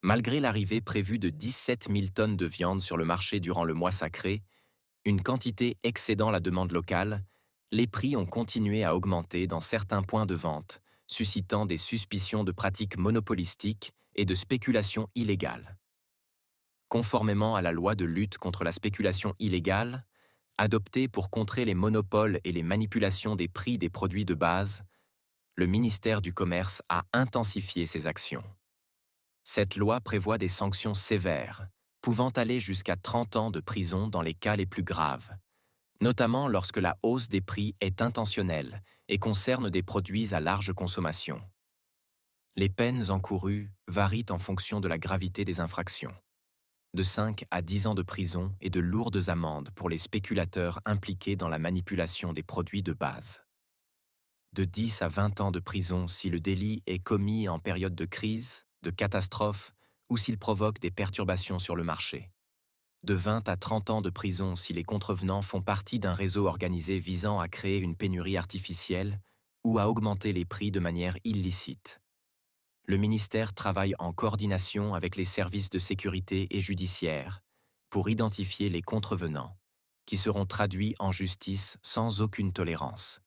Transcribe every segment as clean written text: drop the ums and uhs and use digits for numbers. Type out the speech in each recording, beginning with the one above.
Malgré l'arrivée prévue de 17 000 tonnes de viande sur le marché durant le mois sacré, une quantité excédant la demande locale, les prix ont continué à augmenter dans certains points de vente, suscitant des suspicions de pratiques monopolistiques et de spéculation illégale. Conformément à la loi de lutte contre la spéculation illégale, adoptée pour contrer les monopoles et les manipulations des prix des produits de base, le ministère du Commerce a intensifié ses actions. Cette loi prévoit des sanctions sévères, pouvant aller jusqu'à 30 ans de prison dans les cas les plus graves, notamment lorsque la hausse des prix est intentionnelle et concerne des produits à large consommation. Les peines encourues varient en fonction de la gravité des infractions, de 5 à 10 ans de prison et de lourdes amendes pour les spéculateurs impliqués dans la manipulation des produits de base. De 10 à 20 ans de prison si le délit est commis en période de crise, de catastrophe ou s'il provoque des perturbations sur le marché. De 20 à 30 ans de prison si les contrevenants font partie d'un réseau organisé visant à créer une pénurie artificielle ou à augmenter les prix de manière illicite. Le ministère travaille en coordination avec les services de sécurité et judiciaire pour identifier les contrevenants, qui seront traduits en justice sans aucune tolérance.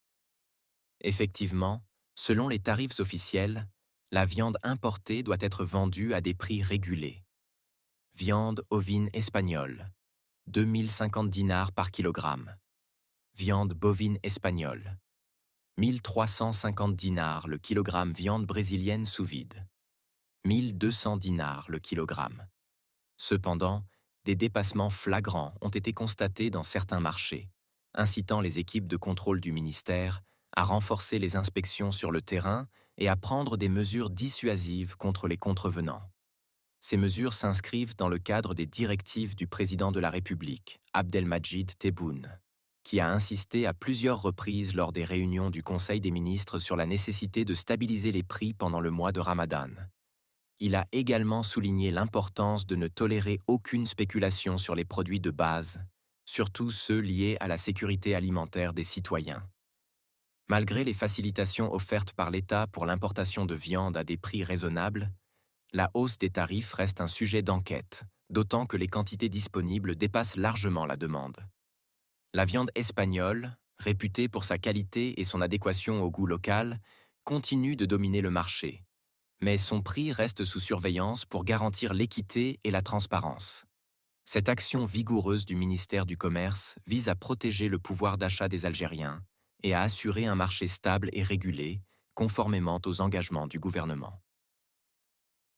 Effectivement, selon les tarifs officiels, la viande importée doit être vendue à des prix régulés. Viande ovine espagnole, 2050 dinars par kilogramme. Viande bovine espagnole, 1350 dinars le kilogramme. Viande brésilienne sous vide, 1200 dinars le kilogramme. Cependant, des dépassements flagrants ont été constatés dans certains marchés, incitant les équipes de contrôle du ministère à renforcer les inspections sur le terrain et à prendre des mesures dissuasives contre les contrevenants. Ces mesures s'inscrivent dans le cadre des directives du président de la République, Abdelmadjid Tebboune, qui a insisté à plusieurs reprises lors des réunions du Conseil des ministres sur la nécessité de stabiliser les prix pendant le mois de Ramadan. Il a également souligné l'importance de ne tolérer aucune spéculation sur les produits de base, surtout ceux liés à la sécurité alimentaire des citoyens. Malgré les facilitations offertes par l'État pour l'importation de viande à des prix raisonnables, la hausse des tarifs reste un sujet d'enquête, d'autant que les quantités disponibles dépassent largement la demande. La viande espagnole, réputée pour sa qualité et son adéquation au goût local, continue de dominer le marché, mais son prix reste sous surveillance pour garantir l'équité et la transparence. Cette action vigoureuse du ministère du Commerce vise à protéger le pouvoir d'achat des Algériens et à assurer un marché stable et régulé, conformément aux engagements du gouvernement.